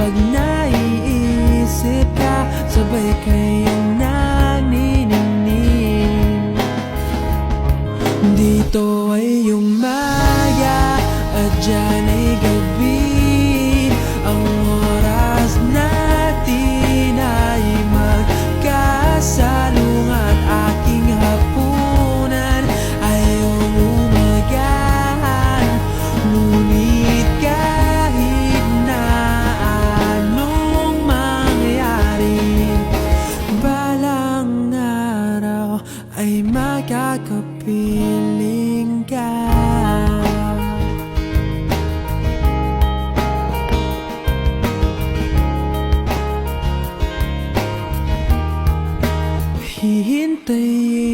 Pag naiisip ka, sabay kayong naniningning. Dito ay umaga at dyan ay gabi. Ang oras natin ay magkasalungat. Aking hapunan ay umagahan. Ngunit kahit na anong mangyari, balang araw ay makakapiling ka. Hihintayin